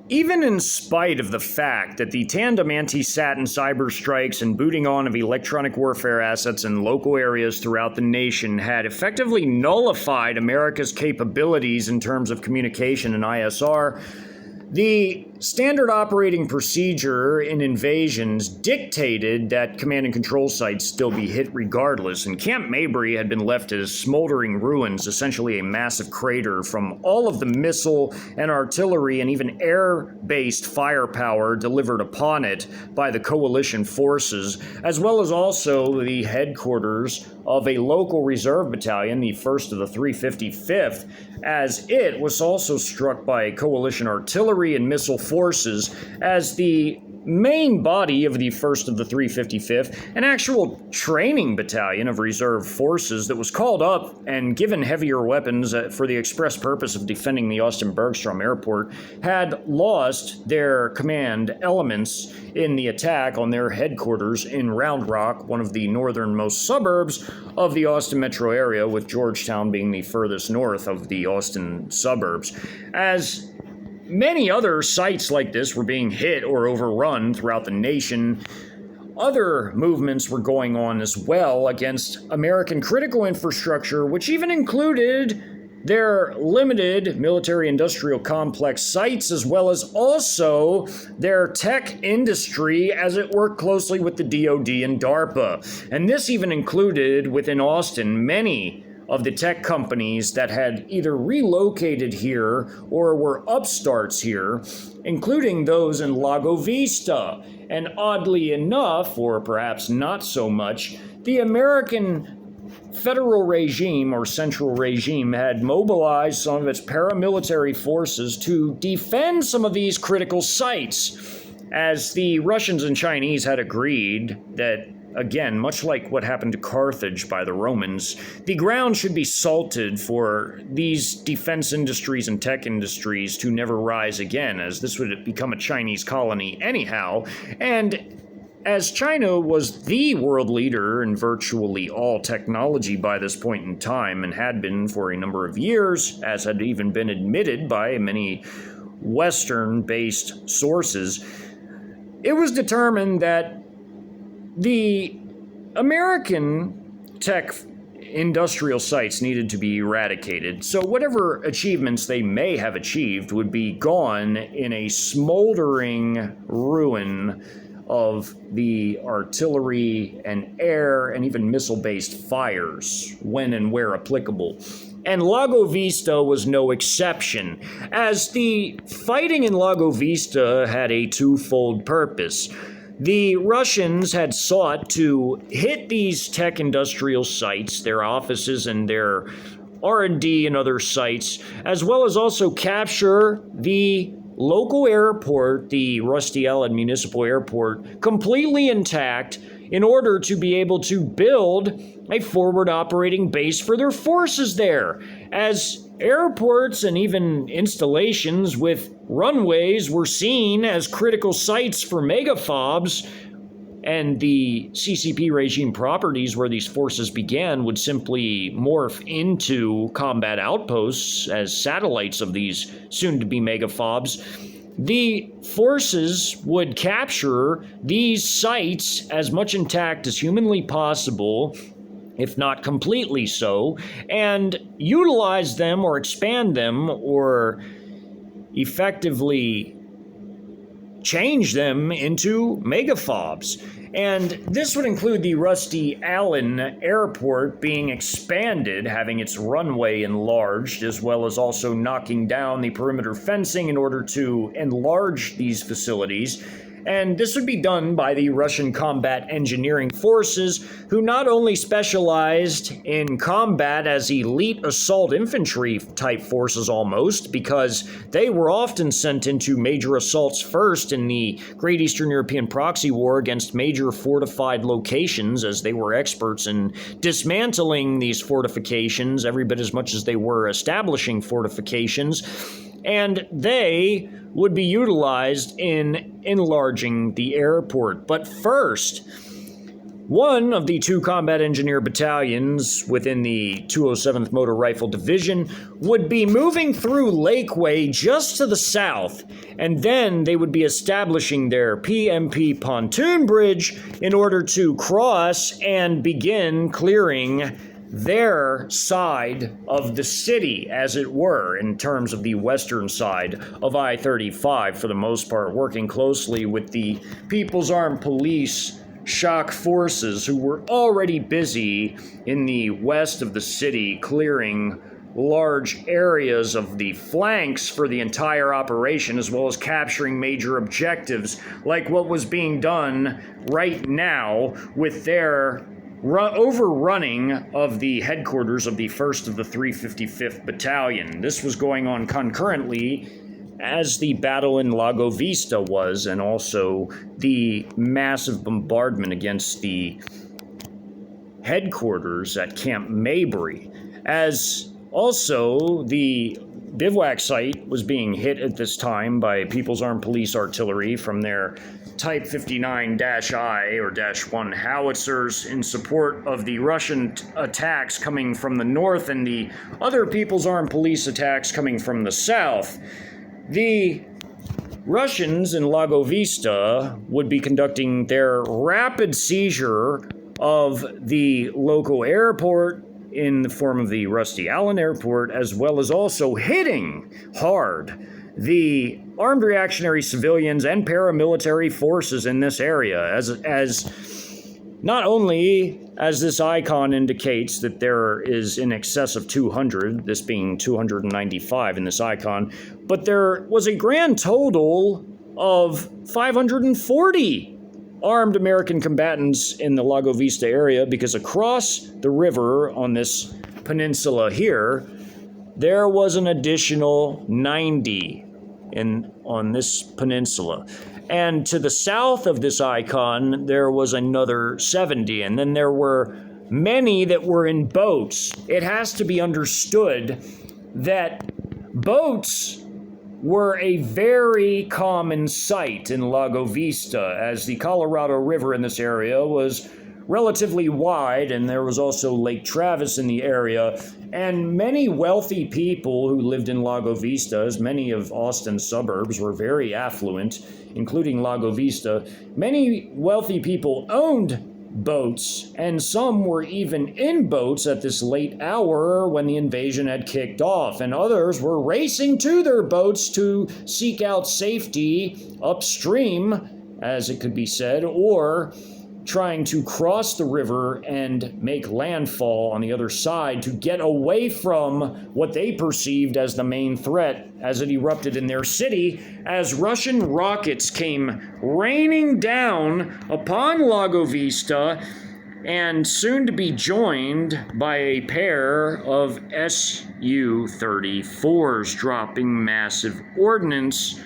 Even in spite of the fact that the tandem anti-sat and cyber strikes and booting on of electronic warfare assets in local areas throughout the nation had effectively nullified America's capabilities in terms of communication and ISR, the standard operating procedure in invasions dictated that command and control sites still be hit regardless, and Camp Mabry had been left as smoldering ruins, essentially a massive crater from all of the missile and artillery and even air-based firepower delivered upon it by the coalition forces, as well as also the headquarters of a local reserve battalion, the 1st of the 355th, as it was also struck by coalition artillery and missile forces as the main body of the 1st of the 355th, an actual training battalion of reserve forces that was called up and given heavier weapons for the express purpose of defending the Austin-Bergstrom airport, had lost their command elements in the attack on their headquarters in Round Rock, one of the northernmost suburbs of the Austin metro area, with Georgetown being the furthest north of the Austin suburbs. As many other sites like this were being hit or overrun throughout the nation, other movements were going on as well against American critical infrastructure, which even included their limited military-industrial complex sites, as well as also their tech industry as it worked closely with the DoD and DARPA. And this even included, within Austin, many of the tech companies that had either relocated here or were upstarts here, including those in Lago Vista. And oddly enough, or perhaps not so much, the American federal regime or central regime had mobilized some of its paramilitary forces to defend some of these critical sites, as the Russians and Chinese had agreed that, again, much like what happened to Carthage by the Romans, the ground should be salted for these defense industries and tech industries to never rise again, as this would become a Chinese colony anyhow. And as China was the world leader in virtually all technology by this point in time, and had been for a number of years, as had even been admitted by many Western-based sources, it was determined that the American tech industrial sites needed to be eradicated, so whatever achievements they may have achieved would be gone in a smoldering ruin of the artillery and air and even missile-based fires when and where applicable. And Lago Vista was no exception, as the fighting in Lago Vista had a twofold purpose. The Russians had sought to hit these tech industrial sites, their offices and their R&D and other sites, as well as also capture the local airport, the Rusty Allen Municipal Airport, completely intact in order to be able to build a forward operating base for their forces there, as airports and even installations with runways were seen as critical sites for megafobs, and the CCP regime properties where these forces began would simply morph into combat outposts as satellites of these soon-to-be megafobs. The forces would capture these sites as much intact as humanly possible, if not completely so, and utilize them or expand them or effectively change them into megafobs. And this would include the Rusty Allen Airport being expanded, having its runway enlarged, as well as also knocking down the perimeter fencing in order to enlarge these facilities. And this would be done by the Russian Combat Engineering Forces, who not only specialized in combat as elite assault infantry type forces almost, because they were often sent into major assaults first in the Great Eastern European Proxy War against major fortified locations, as they were experts in dismantling these fortifications every bit as much as they were establishing fortifications. And they would be utilized in enlarging the airport. But first, One of the two combat engineer battalions within the 207th Motor Rifle Division would be moving through Lakeway just to the south, and then they would be establishing their PMP pontoon bridge in order to cross and begin clearing their side of the city, as it were, in terms of the western side of I-35, for the most part, working closely with the People's Armed Police shock forces who were already busy in the west of the city clearing large areas of the flanks for the entire operation, as well as capturing major objectives like what was being done right now with their overrunning of the headquarters of the 1st of the 355th Battalion. This was going on concurrently as the battle in Lago Vista was, and also the massive bombardment against the headquarters at Camp Mabry, as also the bivouac site was being hit at this time by People's Armed Police artillery from their Type 59-I or -1 howitzers in support of the Russian attacks coming from the north and the other People's Armed Police attacks coming from the south. The Russians in Lago Vista would be conducting their rapid seizure of the local airport in the form of the Rusty Allen Airport, as well as also hitting hard the armed reactionary civilians and paramilitary forces in this area, as not only as this icon indicates that there is in excess of 200, this being 295 in this icon, but there was a grand total of 540 armed American combatants in the Lago Vista area, because across the river on this peninsula here, there was an additional 90 on this peninsula. And to the south of this icon, there was another 70. And then there were many that were in boats. It has to be understood that boats were a very common sight in Lago Vista, as the Colorado River in this area was relatively wide, and there was also Lake Travis in the area, and many wealthy people who lived in Lago Vista, as many of Austin's suburbs were very affluent, including Lago Vista. Many wealthy people owned boats, and some were even in boats at this late hour when the invasion had kicked off, and others were racing to their boats to seek out safety upstream, as it could be said, or trying to cross the river and make landfall on the other side to get away from what they perceived as the main threat as it erupted in their city, as Russian rockets came raining down upon Lago Vista, and soon to be joined by a pair of Su-34s dropping massive ordnance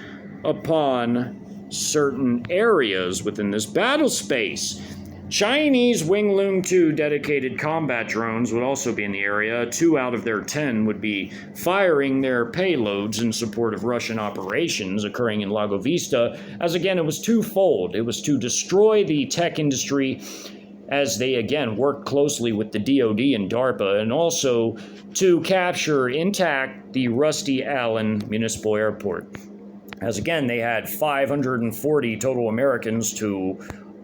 upon certain areas within this battle space. Chinese Wing-Loom 2 dedicated combat drones would also be in the area. 2 out of their 10 would be firing their payloads in support of Russian operations occurring in Lago Vista, as again it was twofold. It was to destroy the tech industry, as they again worked closely with the DoD and DARPA, and also to capture intact the Rusty Allen Municipal Airport. As again, they had 540 total Americans to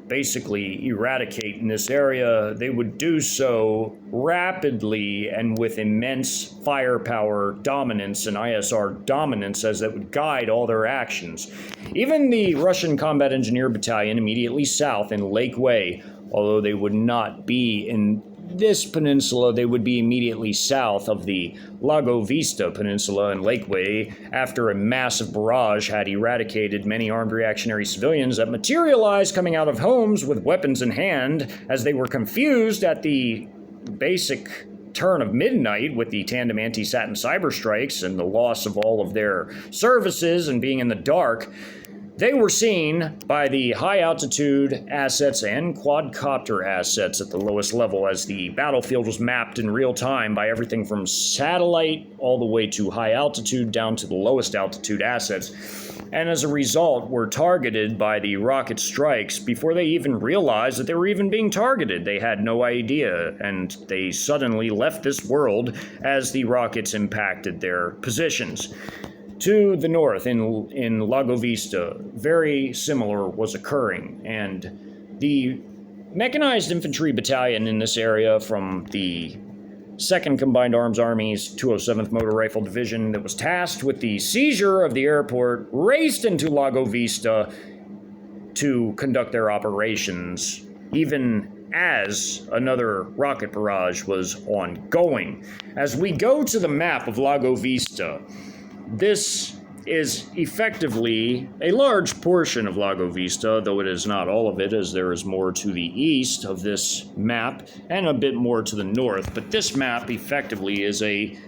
basically eradicate in this area. They would do so rapidly and with immense firepower dominance and ISR dominance, as that would guide all their actions. Even the Russian Combat Engineer Battalion immediately south in Lakeway, although they would not be in this peninsula, they would be immediately south of the Lago Vista Peninsula and Lakeway, after a massive barrage had eradicated many armed reactionary civilians that materialized coming out of homes with weapons in hand, as they were confused at the basic turn of midnight with the tandem anti-Satin cyber strikes and the loss of all of their services and being in the dark. They were seen by the high-altitude assets and quadcopter assets at the lowest level, as the battlefield was mapped in real time by everything from satellite all the way to high altitude down to the lowest altitude assets. And as a result, were targeted by the rocket strikes before they even realized that they were even being targeted. They had no idea, and they suddenly left this world as the rockets impacted their positions. To the north, in Lago Vista, very similar was occurring, and the mechanized infantry battalion in this area from the 2nd Combined Arms Army's 207th Motor Rifle Division that was tasked with the seizure of the airport raced into Lago Vista to conduct their operations, even as another rocket barrage was ongoing. As we go to the map of Lago Vista, this is effectively a large portion of Lago Vista, though it is not all of it, as there is more to the east of this map and a bit more to the north. But this map effectively is a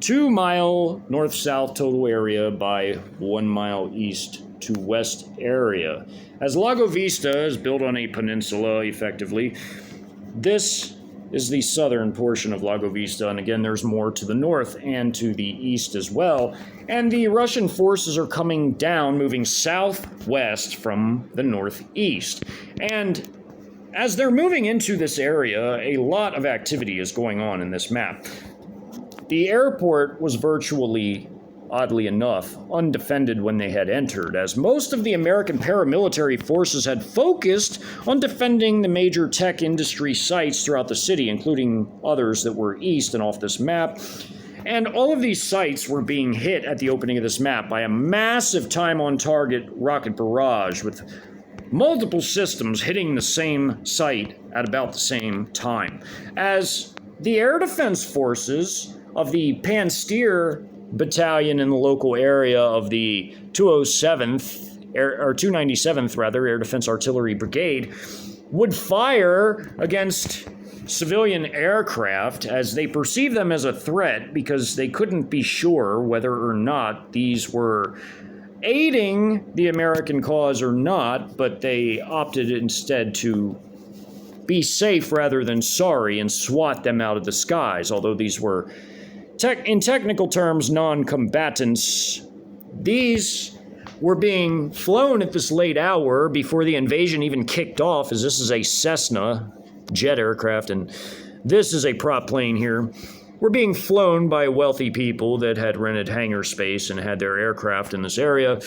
2-mile north-south total area by 1 mile east to west area. As Lago Vista is built on a peninsula, effectively, this is the southern portion of Lago Vista, and again, there's more to the north and to the east as well. And the Russian forces are coming down, moving southwest from the northeast. And as they're moving into this area, a lot of activity is going on in this map. The airport was virtually, oddly enough, undefended when they had entered, as most of the American paramilitary forces had focused on defending the major tech industry sites throughout the city, including others that were east and off this map. And all of these sites were being hit at the opening of this map by a massive time-on-target rocket barrage, with multiple systems hitting the same site at about the same time. As the air defense forces of the Panstier battalion in the local area of the 297th Air Defense Artillery Brigade would fire against civilian aircraft as they perceived them as a threat, because they couldn't be sure whether or not these were aiding the American cause or not, but they opted instead to be safe rather than sorry and swat them out of the skies. Although these were in technical terms, non-combatants, these were being flown at this late hour before the invasion even kicked off, as this is a Cessna jet aircraft, and this is a prop plane here. Were being flown by wealthy people that had rented hangar space and had their aircraft in this area,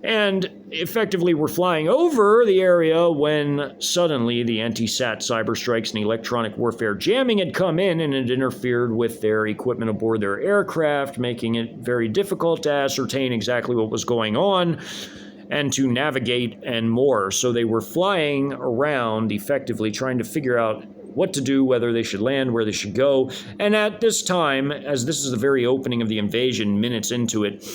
and effectively were flying over the area when suddenly the anti-sat cyber strikes and electronic warfare jamming had come in, and it interfered with their equipment aboard their aircraft, making it very difficult to ascertain exactly what was going on and to navigate and more. So they were flying around effectively trying to figure out what to do, whether they should land, where they should go. And at this time, as this is the very opening of the invasion, minutes into it,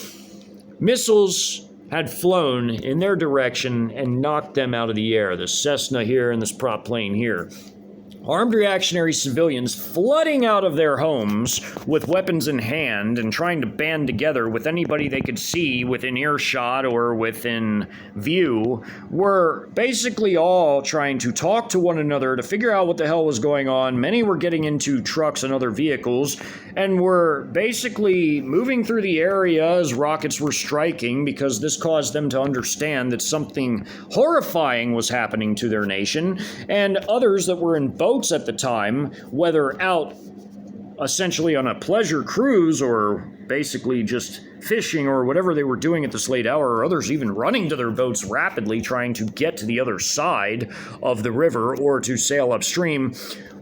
missiles had flown in their direction and knocked them out of the air. The Cessna here and this prop plane here. Armed reactionary civilians flooding out of their homes with weapons in hand and trying to band together with anybody they could see within earshot or within view were basically all trying to talk to one another to figure out what the hell was going on. Many were getting into trucks and other vehicles and were basically moving through the area as rockets were striking, because this caused them to understand that something horrifying was happening to their nation. And others that were in boats at the time, whether out essentially on a pleasure cruise or basically just fishing or whatever they were doing at this late hour, or others even running to their boats rapidly trying to get to the other side of the river or to sail upstream,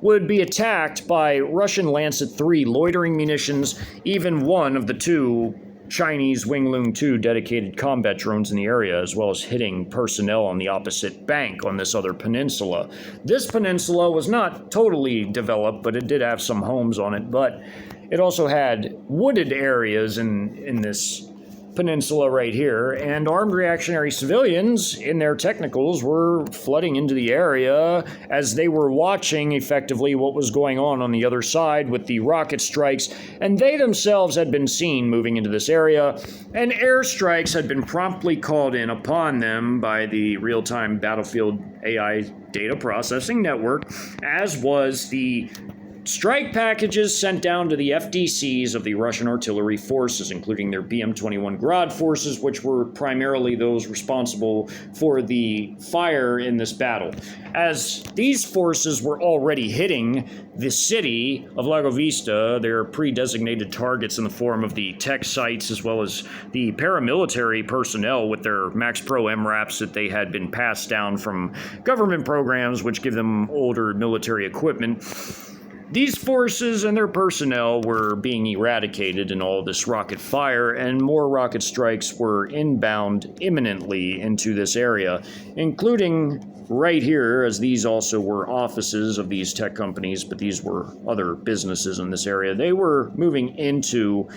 would be attacked by Russian Lancet III loitering munitions, even one of the two Chinese Wing-Lung 2 dedicated combat drones in the area, as well as hitting personnel on the opposite bank on this other peninsula. This peninsula was not totally developed, but it did have some homes on it, but it also had wooded areas in this peninsula right here, and armed reactionary civilians in their technicals were flooding into the area as they were watching effectively what was going on the other side with the rocket strikes, and they themselves had been seen moving into this area, and airstrikes had been promptly called in upon them by the real-time battlefield AI data processing network, as was the strike packages sent down to the FDCs of the Russian artillery forces, including their BM-21 Grad forces, which were primarily those responsible for the fire in this battle. As these forces were already hitting the city of Lago Vista, their pre-designated targets in the form of the tech sites as well as the paramilitary personnel with their Max Pro MRAPs that they had been passed down from government programs which give them older military equipment. These forces and their personnel were being eradicated in all this rocket fire, and more rocket strikes were inbound imminently into this area, including right here, as these also were offices of these tech companies, but these were other businesses in this area. They were moving into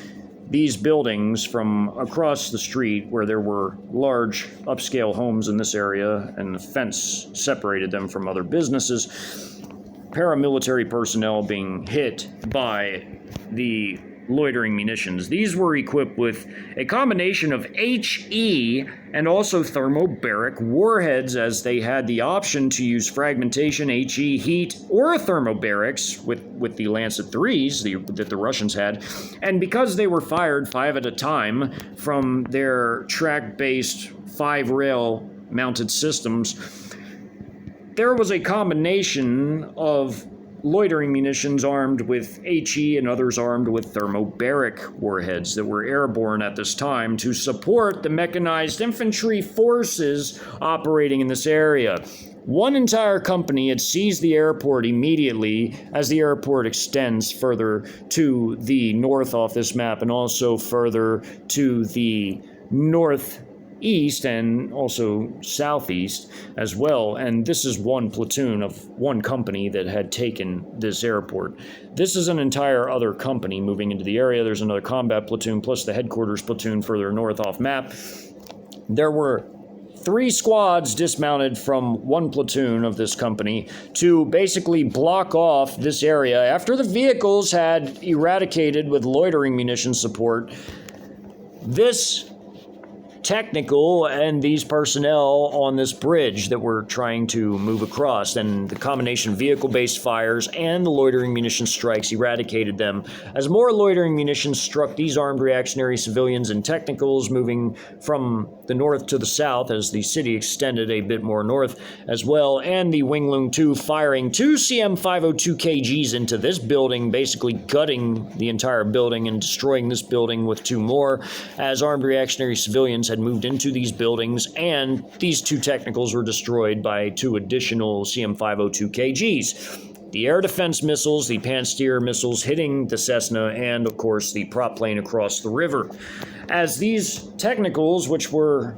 these buildings from across the street where there were large upscale homes in this area, and the fence separated them from other businesses. Paramilitary personnel being hit by the loitering munitions. These were equipped with a combination of HE and also thermobaric warheads, as they had the option to use fragmentation, HE, heat, or thermobarics with the Lancet 3s that the Russians had. And because they were fired 5 at a time from their track-based 5-rail mounted systems, there was a combination of loitering munitions armed with HE and others armed with thermobaric warheads that were airborne at this time to support the mechanized infantry forces operating in this area. One entire company had seized the airport immediately as the airport extends further to the north off this map and also further to the northeast and also southeast as well, and this is one platoon of one company that had taken this airport. This is an entire other company moving into the area. There's another combat platoon plus the headquarters platoon further north off map. There were 3 squads dismounted from one platoon of this company to basically block off this area after the vehicles had eradicated with loitering munition support this technical and these personnel on this bridge that were trying to move across, and the combination of vehicle-based fires and the loitering munition strikes eradicated them as more loitering munitions struck these armed reactionary civilians and technicals moving from the north to the south as the city extended a bit more north as well, and the Wing-Lung 2 firing 2 CM502 KGs into this building, basically gutting the entire building and destroying this building with 2 more as armed reactionary civilians had moved into these buildings, and these 2 technicals were destroyed by 2 additional CM502 KGs. The air defense missiles, the Pantsir missiles hitting the Cessna, and of course the prop plane across the river. As these technicals, which were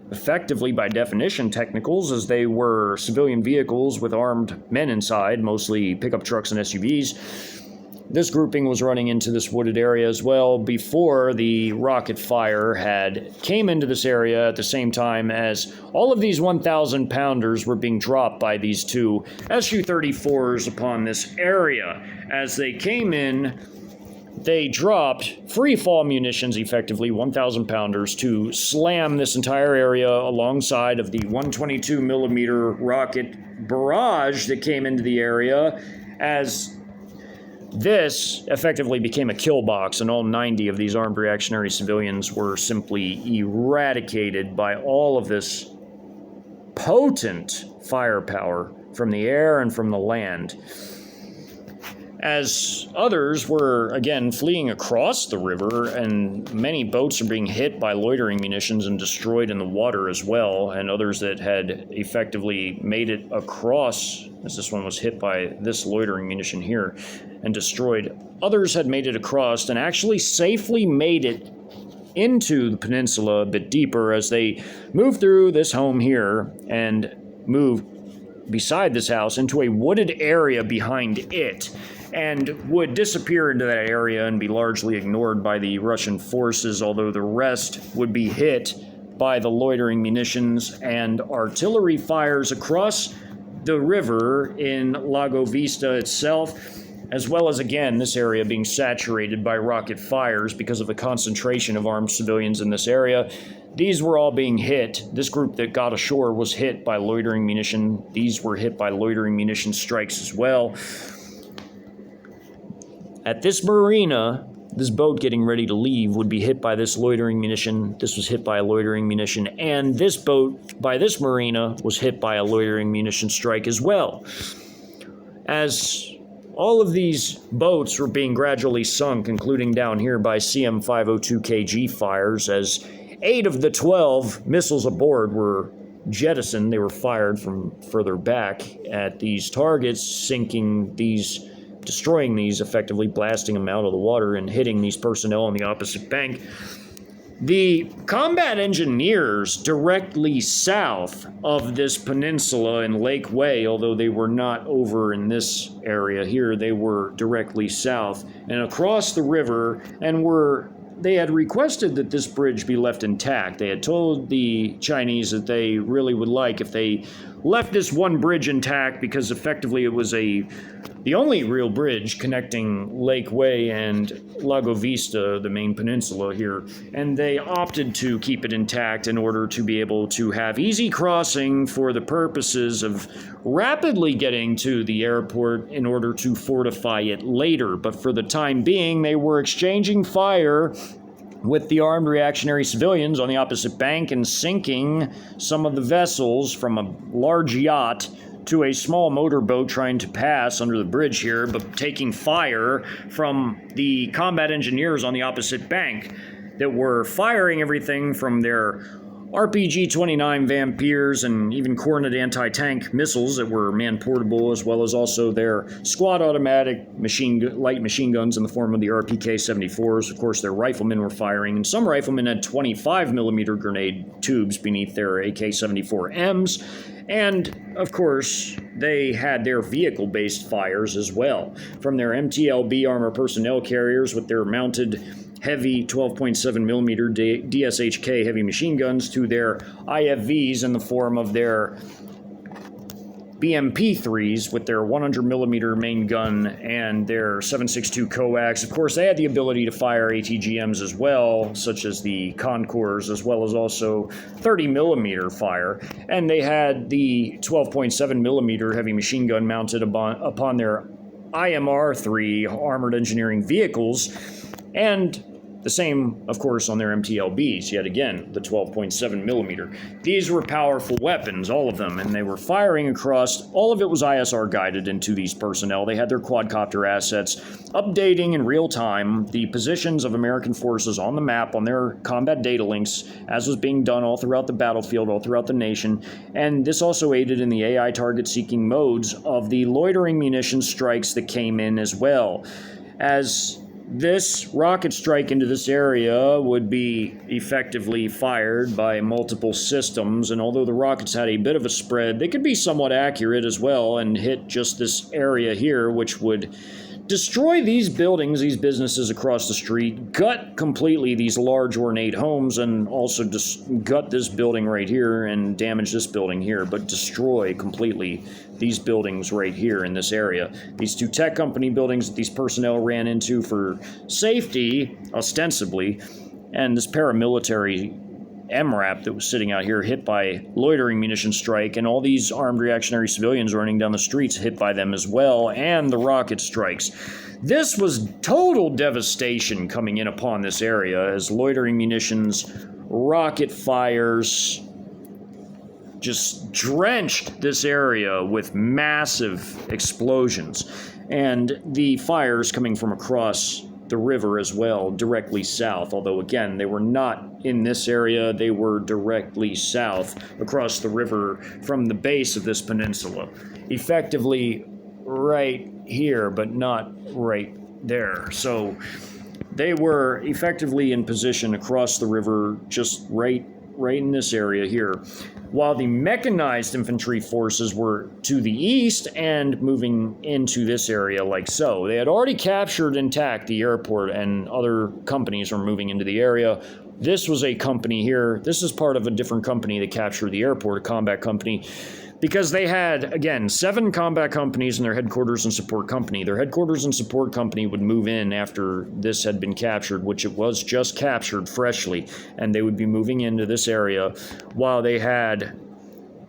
effectively by definition technicals, as they were civilian vehicles with armed men inside, mostly pickup trucks and SUVs, this grouping was running into this wooded area as well before the rocket fire had came into this area at the same time as all of these 1,000 pounders were being dropped by these 2 Su-34s upon this area. As they came in, they dropped free fall munitions, effectively 1,000 pounders, to slam this entire area alongside of the 122 millimeter rocket barrage that came into the area, as this effectively became a kill box, and all 90 of these armed reactionary civilians were simply eradicated by all of this potent firepower from the air and from the land. As others were, again, fleeing across the river, and many boats are being hit by loitering munitions and destroyed in the water as well, and others that had effectively made it across, as this one was hit by this loitering munition here and destroyed. Others had made it across and actually safely made it into the peninsula a bit deeper as they moved through this home here and moved beside this house into a wooded area behind it. and would disappear into that area and be largely ignored by the Russian forces, although the rest would be hit by the loitering munitions and artillery fires across the river in Lago Vista itself, as well as, again, this area being saturated by rocket fires because of the concentration of armed civilians in this area. These were all being hit. This group that got ashore was hit by loitering munition. These were hit by loitering munition strikes as well. At this marina, this boat getting ready to leave would be hit by this loitering munition. This was hit by a loitering munition. And this boat by this marina was hit by a loitering munition strike as well. As all of these boats were being gradually sunk, including down here by CM-502KG fires, as 8 of the 12 missiles aboard were jettisoned. They were fired from further back at these targets, sinking these, destroying these, effectively blasting them out of the water and hitting these personnel on the opposite bank. The combat engineers directly south of this peninsula in Lake Way, although they were not over in this area here, they were directly south and across the river, and they had requested that this bridge be left intact. They had told the Chinese that they really would like if they left this one bridge intact, because effectively it was the only real bridge connecting Lake Way and Lago Vista, the main peninsula here, and they opted to keep it intact in order to be able to have easy crossing for the purposes of rapidly getting to the airport in order to fortify it later. But for the time being, they were exchanging fire with the armed reactionary civilians on the opposite bank and sinking some of the vessels from a large yacht to a small motorboat trying to pass under the bridge here, but taking fire from the combat engineers on the opposite bank that were firing everything from their RPG-29 Vampires and even Cornet anti-tank missiles that were man-portable, as well as also their squad automatic light machine guns in the form of the RPK-74s. Of course, their riflemen were firing, and some riflemen had 25mm grenade tubes beneath their AK-74Ms. And, of course, they had their vehicle-based fires as well, from their MTLB armor personnel carriers with their mounted heavy 12.7mm DSHK heavy machine guns to their IFVs in the form of their BMP-3s with their 100mm main gun and their 7.62 coax. Of course, they had the ability to fire ATGMs as well, such as the Concours, as well as also 30mm fire. And they had the 12.7mm heavy machine gun mounted upon their IMR-3 armored engineering vehicles, and the same, of course, on their MTLBs, yet again, the 12.7mm. These were powerful weapons, all of them, and they were firing across. All of it was ISR guided into these personnel. They had their quadcopter assets updating in real time the positions of American forces on the map on their combat data links, as was being done all throughout the battlefield, all throughout the nation. And this also aided in the AI target-seeking modes of the loitering munition strikes that came in as well. As this rocket strike into this area would be effectively fired by multiple systems, and although the rockets had a bit of a spread, they could be somewhat accurate as well and hit just this area here, which would destroy these buildings, these businesses across the street, gut completely these large ornate homes, and also gut this building right here and damage this building here, but destroy completely these buildings right here in this area. These two tech company buildings that these personnel ran into for safety, ostensibly, and this paramilitary MRAP that was sitting out here hit by loitering munition strike, and all these armed reactionary civilians running down the streets hit by them as well, and the rocket strikes. This was total devastation coming in upon this area as loitering munitions, rocket fires just drenched this area with massive explosions, and the fires coming from across the river as well, directly south, although again, they were not in this area, they were directly south across the river from the base of this peninsula. Effectively right here, but not right there. So they were effectively in position across the river, just right right in this area here, while the mechanized infantry forces were to the east and moving into this area like so. They had already captured intact the airport, and other companies were moving into the area. This was a company here. This is part of a different company that captured the airport, a combat company, because they had, again, 7 combat companies in their headquarters and support company. Their headquarters and support company would move in after this had been captured, which it was just captured freshly, and they would be moving into this area, while they had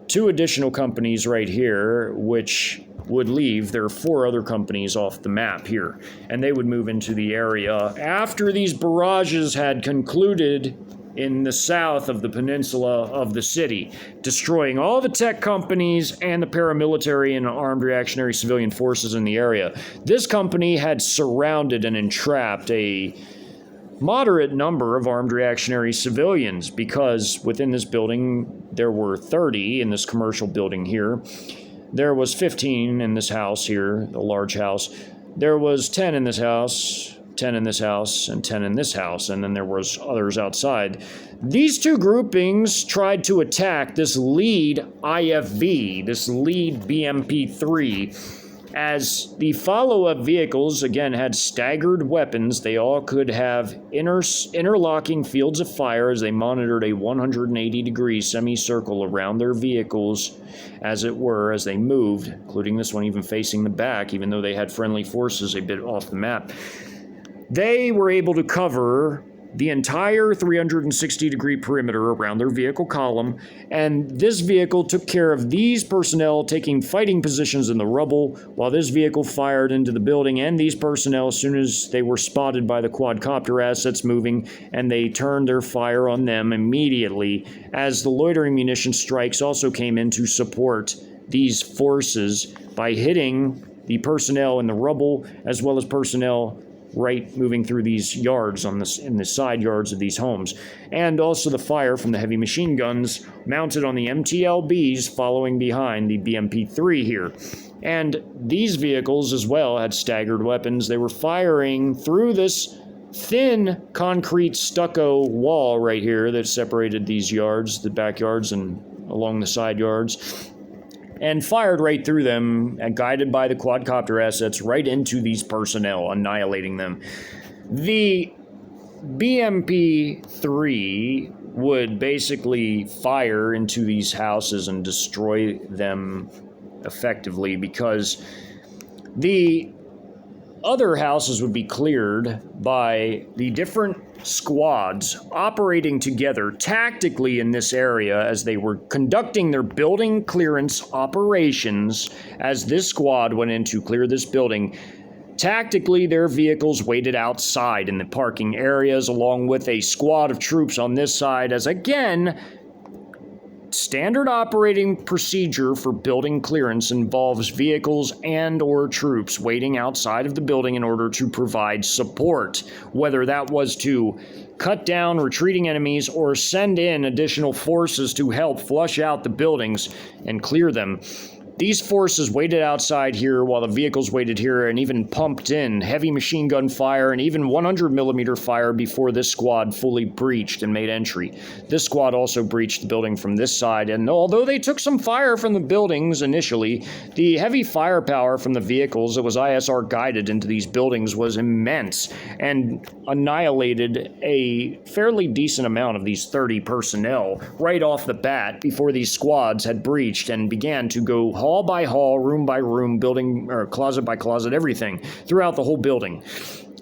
2 additional companies right here, which would leave. There are 4 other companies off the map here, and they would move into the area after these barrages had concluded in the south of the peninsula of the city, destroying all the tech companies and the paramilitary and armed reactionary civilian forces in the area. This company had surrounded and entrapped a moderate number of armed reactionary civilians, because within this building there were 30 in this commercial building here. There was 15 in this house here, the large house. There was 10 in this house, 10 in this house, and 10 in this house, and then there was others outside. These 2 groupings tried to attack this lead IFV, this lead BMP-3, as the follow-up vehicles, again, had staggered weapons. They all could have interlocking fields of fire as they monitored a 180-degree semicircle around their vehicles, as it were, as they moved, including this one even facing the back, even though they had friendly forces a bit off the map. They were able to cover the entire 360-degree perimeter around their vehicle column, and this vehicle took care of these personnel taking fighting positions in the rubble, while this vehicle fired into the building, and these personnel, as soon as they were spotted by the quadcopter assets moving, and they turned their fire on them immediately, as the loitering munition strikes also came in to support these forces by hitting the personnel in the rubble, as well as personnel right moving through these yards in the side yards of these homes, and also the fire from the heavy machine guns mounted on the MTLBs following behind the BMP-3 here. And these vehicles as well had staggered weapons. They were firing through this thin concrete stucco wall right here that separated these yards, the backyards and along the side yards, and fired right through them, and guided by the quadcopter assets, right into these personnel, annihilating them. The BMP-3 would basically fire into these houses and destroy them effectively, because the other houses would be cleared by the different squads operating together tactically in this area as they were conducting their building clearance operations. As this squad went in to clear this building, tactically their vehicles waited outside in the parking areas along with a squad of troops on this side, as again, standard operating procedure for building clearance involves vehicles and or troops waiting outside of the building in order to provide support, whether that was to cut down retreating enemies or send in additional forces to help flush out the buildings and clear them. These forces waited outside here while the vehicles waited here, and even pumped in heavy machine gun fire and even 100mm fire before this squad fully breached and made entry. This squad also breached the building from this side, and although they took some fire from the buildings initially, the heavy firepower from the vehicles that was ISR guided into these buildings was immense, and annihilated a fairly decent amount of these 30 personnel right off the bat before these squads had breached and began to go hall by hall, room by room, building, or closet by closet, everything throughout the whole building.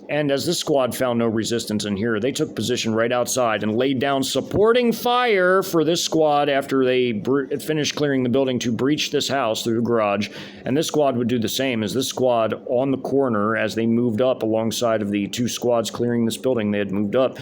And as this squad found no resistance in here, they took position right outside and laid down supporting fire for this squad after they finished clearing the building to breach this house through the garage. And this squad would do the same as this squad on the corner as they moved up alongside of the 2 squads clearing this building. They had moved up.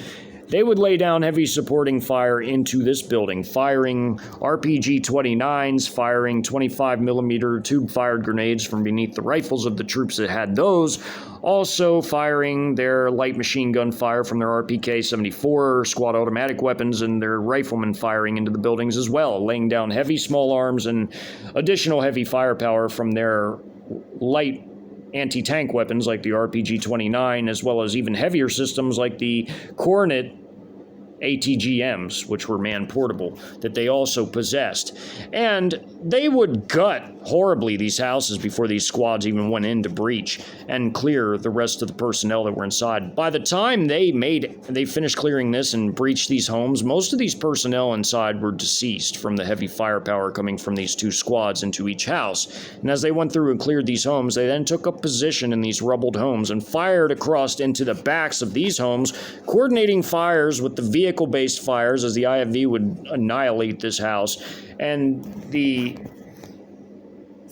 They would lay down heavy supporting fire into this building, firing RPG-29s, firing 25mm tube-fired grenades from beneath the rifles of the troops that had those, also firing their light machine gun fire from their RPK-74 squad automatic weapons, and their riflemen firing into the buildings as well, laying down heavy small arms and additional heavy firepower from their light anti-tank weapons like the RPG-29, as well as even heavier systems like the Coronet ATGMs, which were man-portable, that they also possessed. And they would gut horribly these houses before these squads even went in to breach and clear the rest of the personnel that were inside. By the time they finished clearing this and breached these homes, most of these personnel inside were deceased from the heavy firepower coming from these two squads into each house. And as they went through and cleared these homes, they then took up position in these rubbled homes and fired across into the backs of these homes, coordinating fires with the vehicle-based fires as the IFV would annihilate this house, and the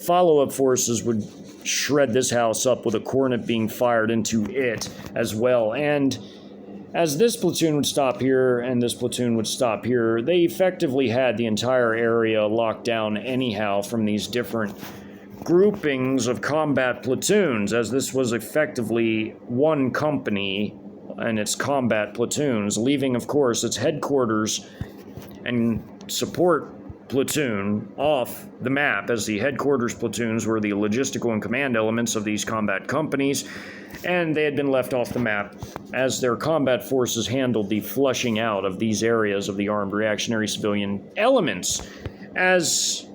follow-up forces would shred this house up with a cornet being fired into it as well. And as this platoon would stop here and this platoon would stop here, they effectively had the entire area locked down anyhow from these different groupings of combat platoons, as this was effectively one company and its combat platoons, leaving, of course, its headquarters and support platoon off the map, as the headquarters platoons were the logistical and command elements of these combat companies, and they had been left off the map as their combat forces handled the flushing out of these areas of the armed reactionary civilian elements. As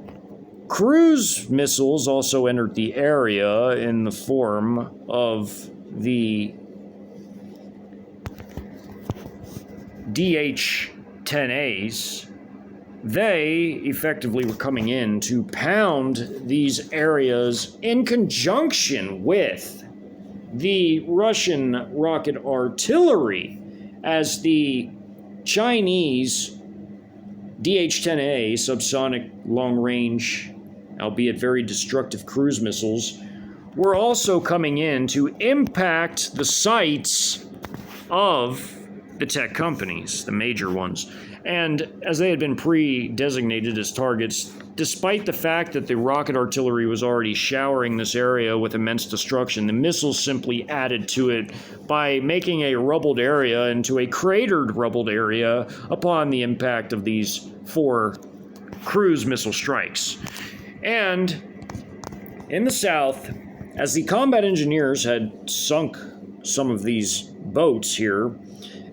cruise missiles also entered the area in the form of the DH-10As, they effectively were coming in to pound these areas in conjunction with the Russian rocket artillery, as the Chinese DH-10A subsonic long-range, albeit very destructive cruise missiles, were also coming in to impact the sites of the tech companies, the major ones. And as they had been pre-designated as targets, despite the fact that the rocket artillery was already showering this area with immense destruction, the missiles simply added to it by making a rubbled area into a cratered rubbled area upon the impact of these 4 cruise missile strikes. And in the south, as the combat engineers had sunk some of these boats here,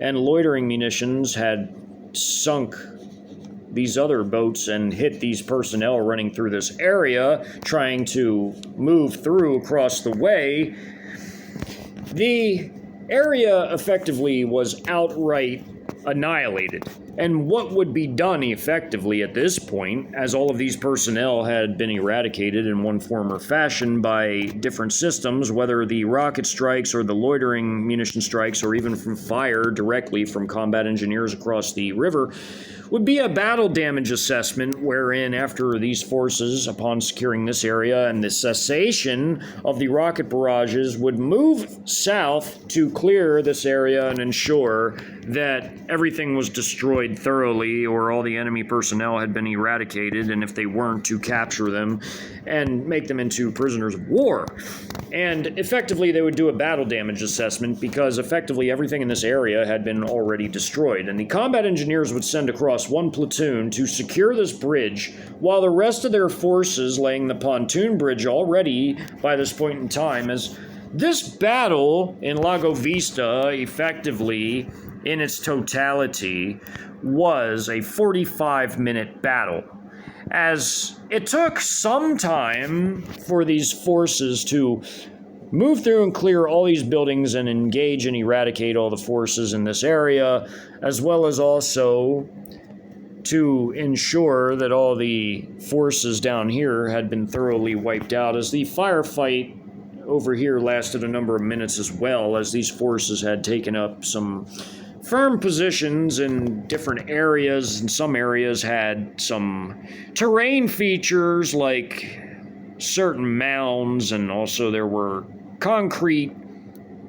and loitering munitions had sunk these other boats and hit these personnel running through this area, trying to move through across the way, the area effectively was outright annihilated. And what would be done effectively at this point, as all of these personnel had been eradicated in one form or fashion by different systems, whether the rocket strikes or the loitering munition strikes or even from fire directly from combat engineers across the river, would be a battle damage assessment, wherein after these forces, upon securing this area and the cessation of the rocket barrages, would move south to clear this area and ensure that everything was destroyed thoroughly, or all the enemy personnel had been eradicated, and if they weren't, to capture them and make them into prisoners of war. And effectively they would do a battle damage assessment, because effectively everything in this area had been already destroyed, and the combat engineers would send across one platoon to secure this bridge, while the rest of their forces laying the pontoon bridge already by this point in time, as this battle in Lago Vista effectively in its totality was a 45-minute battle, as it took some time for these forces to move through and clear all these buildings and engage and eradicate all the forces in this area, as well as also to ensure that all the forces down here had been thoroughly wiped out, as the firefight over here lasted a number of minutes as well, as these forces had taken up some firm positions in different areas, and some areas had some terrain features like certain mounds, and also there were concrete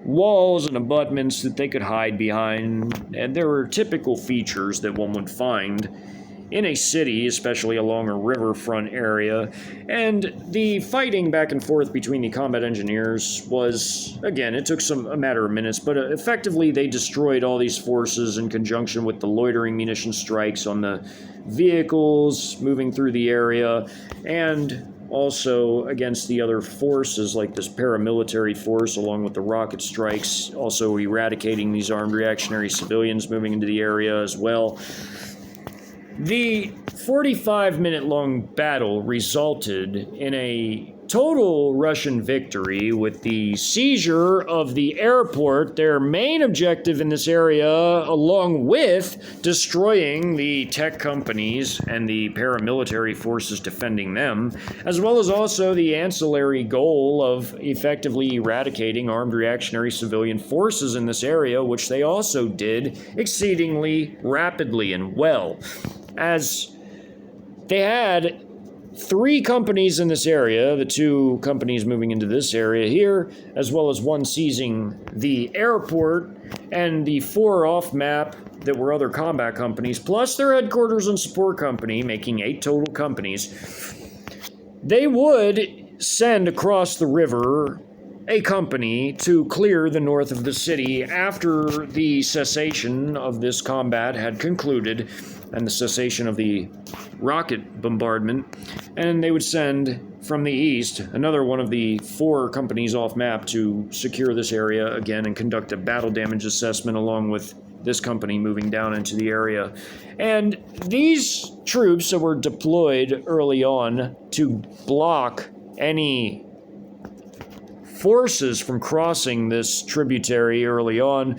walls and abutments that they could hide behind, and there were typical features that one would find in a city, especially along a riverfront area. And the fighting back and forth between the combat engineers was, again, it took a matter of minutes, but effectively they destroyed all these forces in conjunction with the loitering munition strikes on the vehicles moving through the area, and also against the other forces like this paramilitary force, along with the rocket strikes, also eradicating these armed reactionary civilians moving into the area as well. The 45-minute-long battle resulted in a total Russian victory with the seizure of the airport, their main objective in this area, along with destroying the tech companies and the paramilitary forces defending them, as well as also the ancillary goal of effectively eradicating armed reactionary civilian forces in this area, which they also did exceedingly rapidly and well, as they had 3 companies in this area, the 2 companies moving into this area here, as well as 1 seizing the airport, and the 4 off-map that were other combat companies, plus their headquarters and support company, making 8 total companies. They would send across the river a company to clear the north of the city after the cessation of this combat had concluded and the cessation of the rocket bombardment, and they would send from the east another one of the 4 companies off map to secure this area again and conduct a battle damage assessment along with this company moving down into the area. And these troops that were deployed early on to block any forces from crossing this tributary early on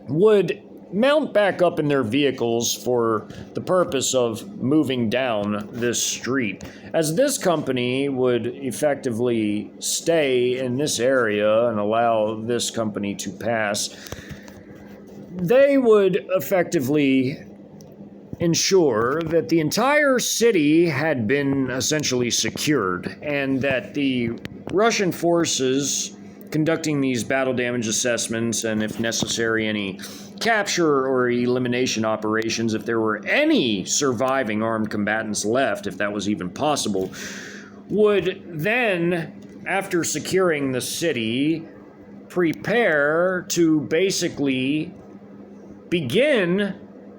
would mount back up in their vehicles for the purpose of moving down this street, as this company would effectively stay in this area and allow this company to pass. They would effectively ensure that the entire city had been essentially secured and that the Russian forces conducting these battle damage assessments and, if necessary, any capture or elimination operations, if there were any surviving armed combatants left, if that was even possible, would then, after securing the city, prepare to basically begin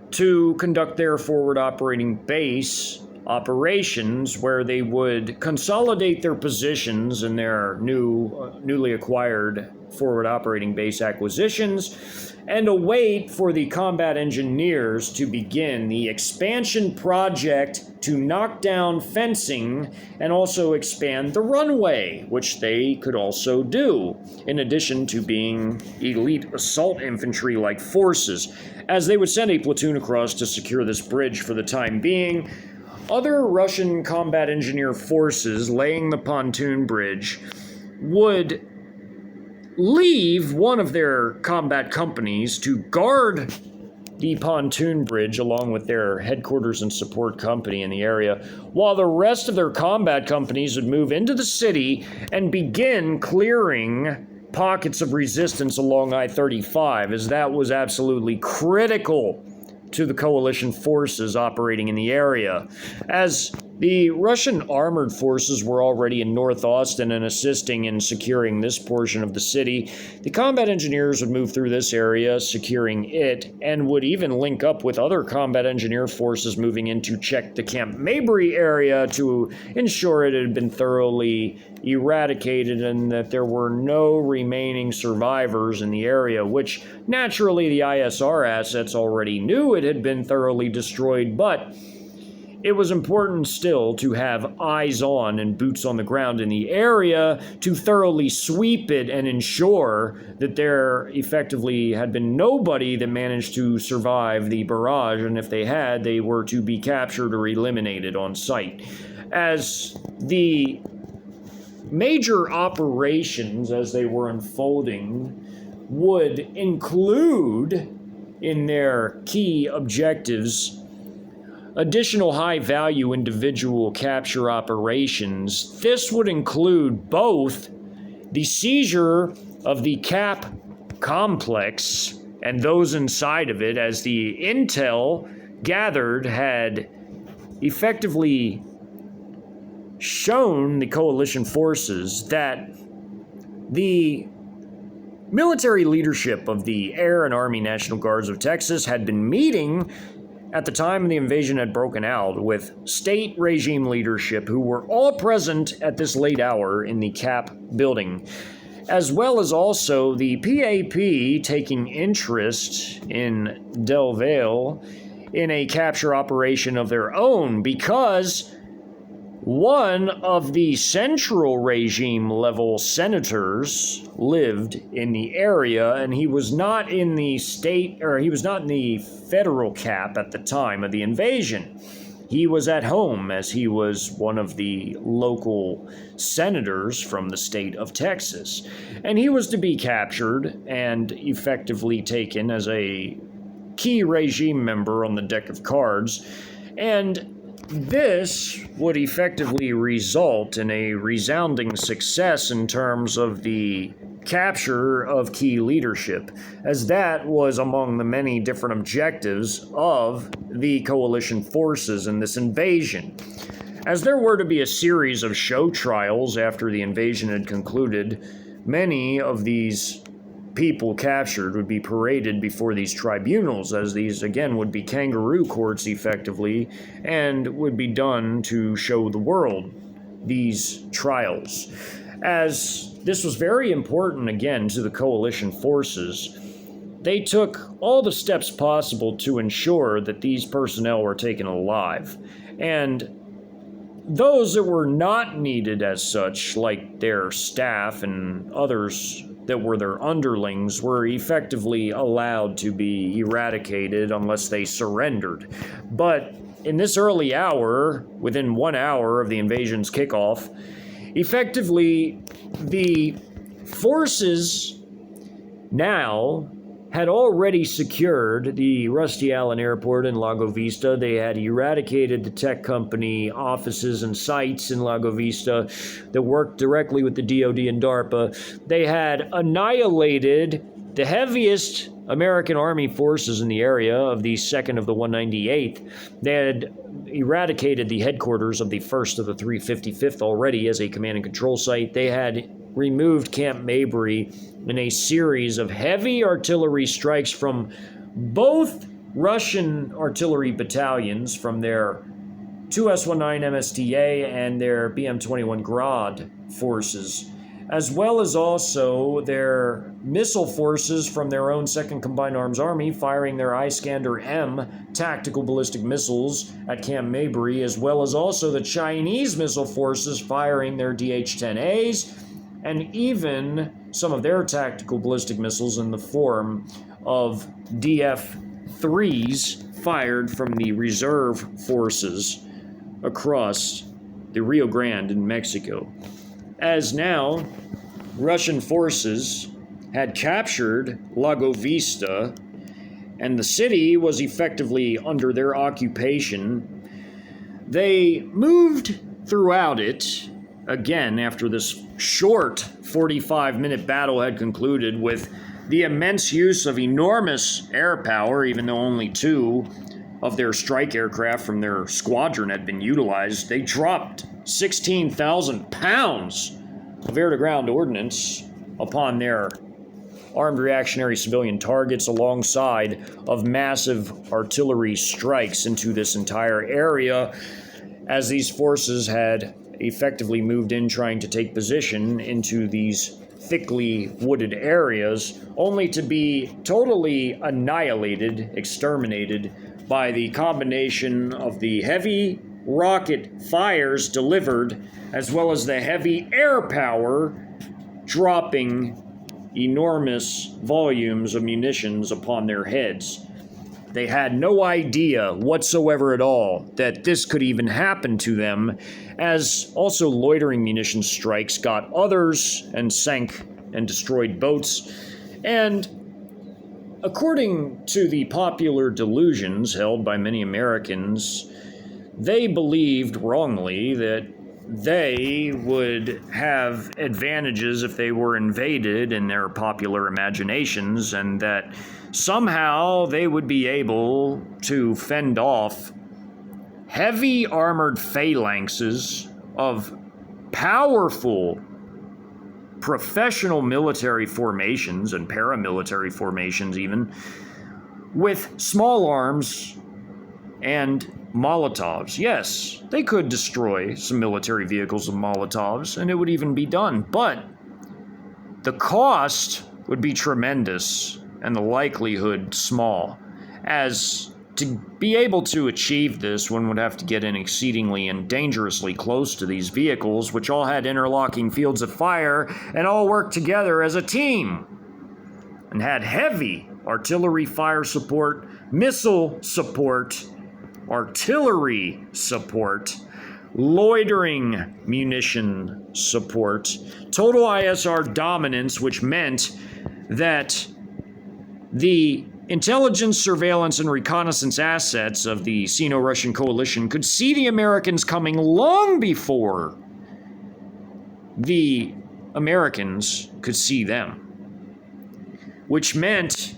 to conduct their forward operating base operations, where they would consolidate their positions in their newly acquired forward operating base acquisitions and await for the combat engineers to begin the expansion project to knock down fencing and also expand the runway, which they could also do, in addition to being elite assault infantry-like forces, as they would send a platoon across to secure this bridge for the time being. Other Russian combat engineer forces laying the pontoon bridge would leave one of their combat companies to guard the pontoon bridge along with their headquarters and support company in the area, while the rest of their combat companies would move into the city and begin clearing pockets of resistance along I-35, as that was absolutely critical to the coalition forces operating in the area, as the Russian armored forces were already in North Austin and assisting in securing this portion of the city. The combat engineers would move through this area, securing it, and would even link up with other combat engineer forces moving in to check the Camp Mabry area to ensure it had been thoroughly eradicated and that there were no remaining survivors in the area, which naturally the ISR assets already knew it had been thoroughly destroyed, but it was important still to have eyes on and boots on the ground in the area to thoroughly sweep it and ensure that there effectively had been nobody that managed to survive the barrage, and if they had, they were to be captured or eliminated on site. As the major operations, as they were unfolding, would include in their key objectives additional high-value individual capture operations. This would include both the seizure of the CAP complex and those inside of it, as the intel gathered had effectively shown the coalition forces that the military leadership of the Air and Army National Guards of Texas had been meeting at the time the invasion had broken out, with state regime leadership who were all present at this late hour in the CAP building, as well as also the PAP taking interest in Del Valle in a capture operation of their own, because one of the central regime level senators lived in the area, and he was not in the federal cap at the time of the invasion. He was at home, as he was one of the local senators from the state of Texas. And he was to be captured and effectively taken as a key regime member on the deck of cards. And this would effectively result in a resounding success in terms of the capture of key leadership, as that was among the many different objectives of the coalition forces in this invasion. As there were to be a series of show trials after the invasion had concluded, many of these people captured would be paraded before these tribunals, as these again would be kangaroo courts effectively, and would be done to show the world these trials. As this was very important again to the coalition forces, they took all the steps possible to ensure that these personnel were taken alive, and those that were not needed as such, like their staff and others that were their underlings, were effectively allowed to be eradicated unless they surrendered. But in this early hour, within 1 hour of the invasion's kickoff, effectively the forces now had already secured the Rusty Allen Airport in Lago Vista. They had eradicated the tech company offices and sites in Lago Vista that worked directly with the DoD and DARPA. They had annihilated the heaviest American Army forces in the area of the 2nd of the 198th. They had eradicated the headquarters of the 1st of the 355th already as a command and control site. They had removed Camp Mabry in a series of heavy artillery strikes from both Russian artillery battalions, from their 2S-19 MSTA and their BM-21 Grad forces, as well as also their missile forces from their own 2nd Combined Arms Army, firing their Iskander-M tactical ballistic missiles at Camp Mabry, as well as also the Chinese missile forces firing their DH-10As, and even some of their tactical ballistic missiles in the form of DF-3s fired from the reserve forces across the Rio Grande in Mexico. As now, Russian forces had captured Lago Vista, and the city was effectively under their occupation, they moved throughout it. Again, after this short 45-minute battle had concluded, with the immense use of enormous air power, even though only 2 of their strike aircraft from their squadron had been utilized, they dropped 16,000 pounds of air-to-ground ordnance upon their armed reactionary civilian targets, alongside of massive artillery strikes into this entire area, as these forces had effectively moved in trying to take position into these thickly wooded areas, only to be totally annihilated, exterminated by the combination of the heavy rocket fires delivered, as well as the heavy air power dropping enormous volumes of munitions upon their heads. They had no idea whatsoever at all that this could even happen to them, as also loitering munition strikes got others and sank and destroyed boats. And according to the popular delusions held by many Americans, they believed wrongly that they would have advantages if they were invaded in their popular imaginations, and that somehow they would be able to fend off heavy armored phalanxes of powerful professional military formations and paramilitary formations even, with small arms and Molotovs. Yes, they could destroy some military vehicles with Molotovs, and it would even be done. But the cost would be tremendous, and the likelihood small. As to be able to achieve this, one would have to get in exceedingly and dangerously close to these vehicles, which all had interlocking fields of fire and all worked together as a team, and had heavy artillery fire support, missile support, artillery support, loitering munition support, total ISR dominance, which meant that the intelligence, surveillance, and reconnaissance assets of the Sino-Russian coalition could see the Americans coming long before the Americans could see them, which meant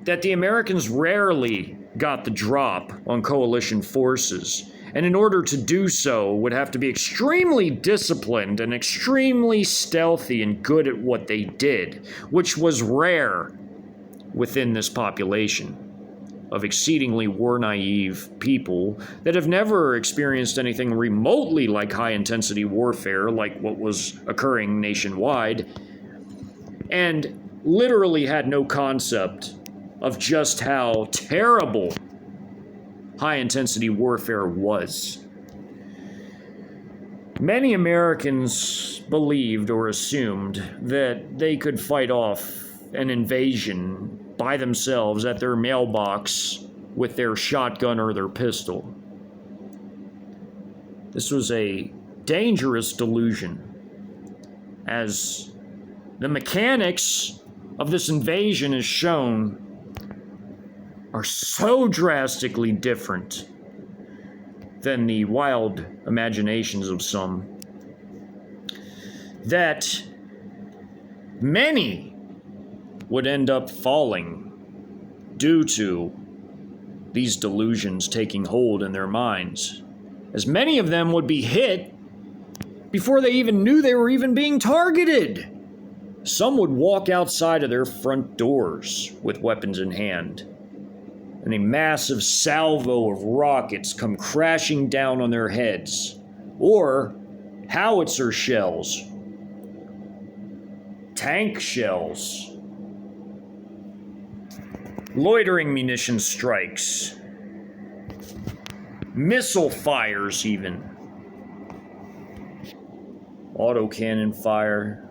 that the Americans rarely got the drop on coalition forces, and in order to do so would have to be extremely disciplined and extremely stealthy and good at what they did, which was rare within this population of exceedingly war-naive people that have never experienced anything remotely like high-intensity warfare like what was occurring nationwide, and literally had no concept of just how terrible high-intensity warfare was. Many Americans believed or assumed that they could fight off an invasion by themselves at their mailbox with their shotgun or their pistol. This was a dangerous delusion, as the mechanics of this invasion, as shown, are so drastically different than the wild imaginations of some that many would end up falling due to these delusions taking hold in their minds, as many of them would be hit before they even knew they were even being targeted. Some would walk outside of their front doors with weapons in hand, and a massive salvo of rockets come crashing down on their heads, or howitzer shells, tank shells, loitering munition strikes, missile fires even, autocannon fire,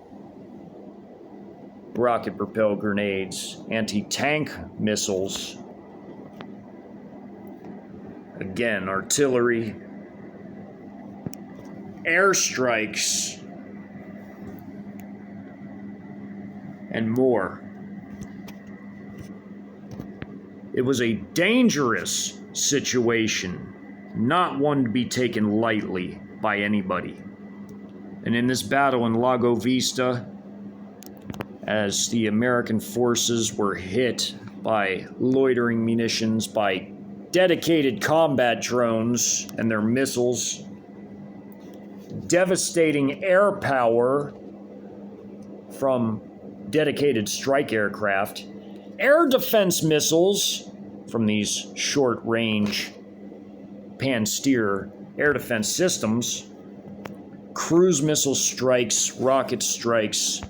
rocket-propelled grenades, anti-tank missiles, again, artillery, airstrikes, and more. It was a dangerous situation, not one to be taken lightly by anybody. And in this battle in Lago Vista, as the American forces were hit by loitering munitions, by dedicated combat drones and their missiles, devastating air power from dedicated strike aircraft, air defense missiles from these short-range pan-steer air defense systems, cruise missile strikes, rocket strikes,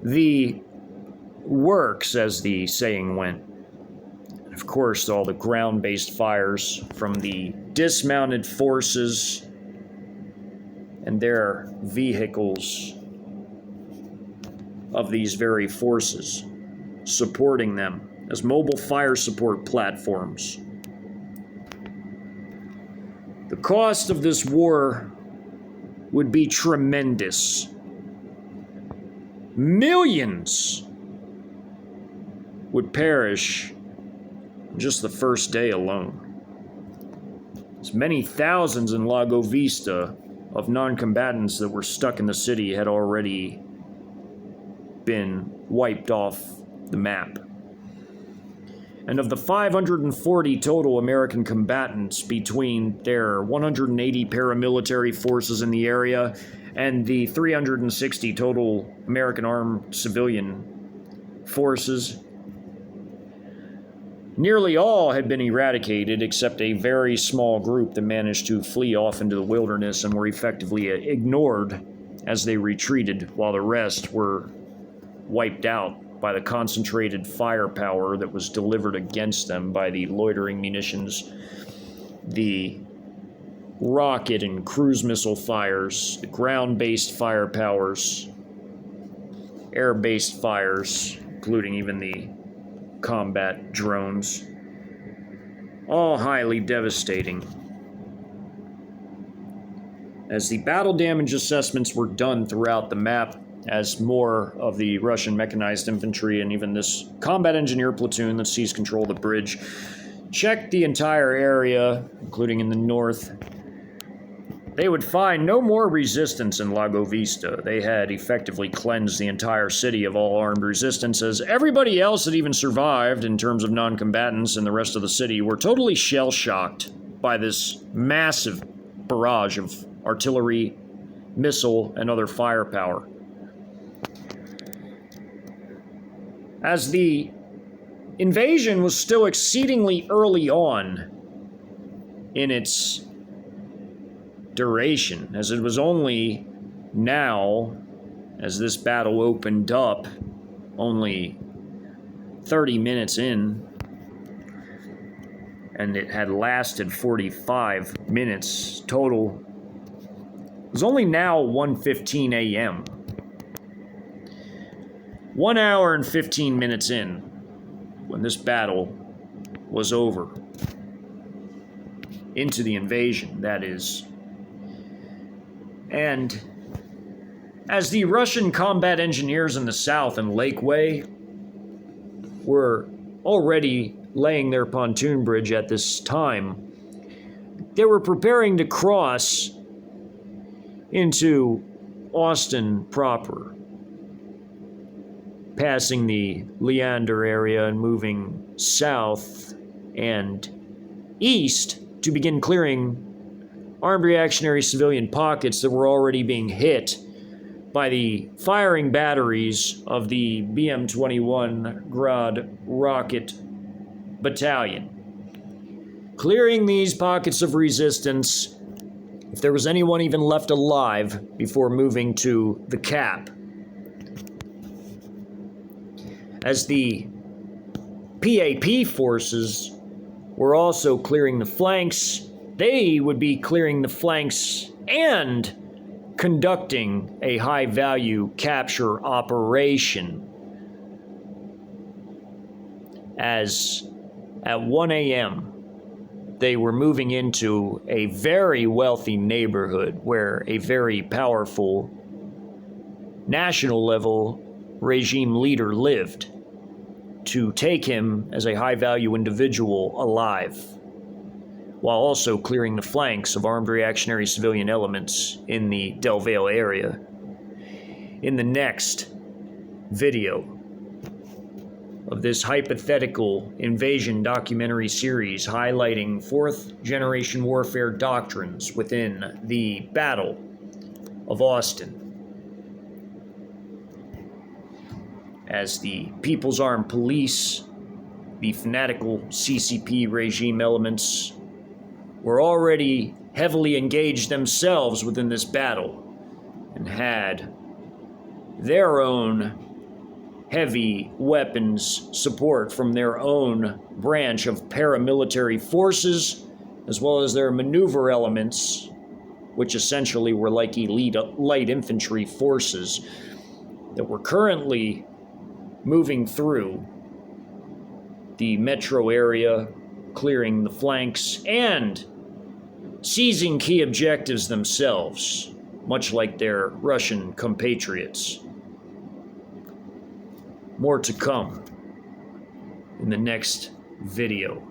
the works, as the saying went. Of course, all the ground-based fires from the dismounted forces and their vehicles of these very forces, supporting them as mobile fire support platforms. The cost of this war would be tremendous. Millions would perish just the first day alone. As many thousands in Lago Vista of non-combatants that were stuck in the city had already been wiped off the map. And of the 540 total American combatants between their 180 paramilitary forces in the area and the 360 total American armed civilian forces, Nearly all had been eradicated except a very small group that managed to flee off into the wilderness and were effectively ignored as they retreated, while the rest were wiped out by the concentrated firepower that was delivered against them by the loitering munitions, the rocket and cruise missile fires, the ground-based firepowers, air-based fires, including even the combat drones. All highly devastating. As the battle damage assessments were done throughout the map, as more of the Russian mechanized infantry and even this combat engineer platoon that seized control of the bridge checked the entire area, including in the north, they would find no more resistance in Lago Vista. They had effectively cleansed the entire city of all armed resistance, as everybody else that even survived in terms of non-combatants in the rest of the city were totally shell-shocked by this massive barrage of artillery, missile, and other firepower. As the invasion was still exceedingly early on in its duration, as it was only now, as this battle opened up, only 30 minutes in, and it had lasted 45 minutes total. It was only now 1:15 a.m. 1 hour and 15 minutes in, when this battle was over. Into the invasion, that is. And as the Russian combat engineers in the south and Lakeway were already laying their pontoon bridge at this time, they were preparing to cross into Austin proper, passing the Leander area and moving south and east to begin clearing armed reactionary civilian pockets that were already being hit by the firing batteries of the BM-21 Grad rocket battalion. Clearing these pockets of resistance, if there was anyone even left alive, before moving to the cap. As the PAP forces were also clearing the flanks, they would be clearing the flanks and conducting a high-value capture operation. As at 1 a.m., they were moving into a very wealthy neighborhood where a very powerful national-level regime leader lived, to take him as a high-value individual alive, while also clearing the flanks of armed reactionary civilian elements in the Del Valle area. In the next video of this hypothetical invasion documentary series highlighting fourth-generation warfare doctrines within the Battle of Austin, as the People's Armed Police, the fanatical CCP regime elements, were already heavily engaged themselves within this battle and had their own heavy weapons support from their own branch of paramilitary forces, as well as their maneuver elements, which essentially were like elite light infantry forces that were currently moving through the metro area, clearing the flanks, and seizing key objectives themselves, much like their Russian compatriots. More to come in the next video.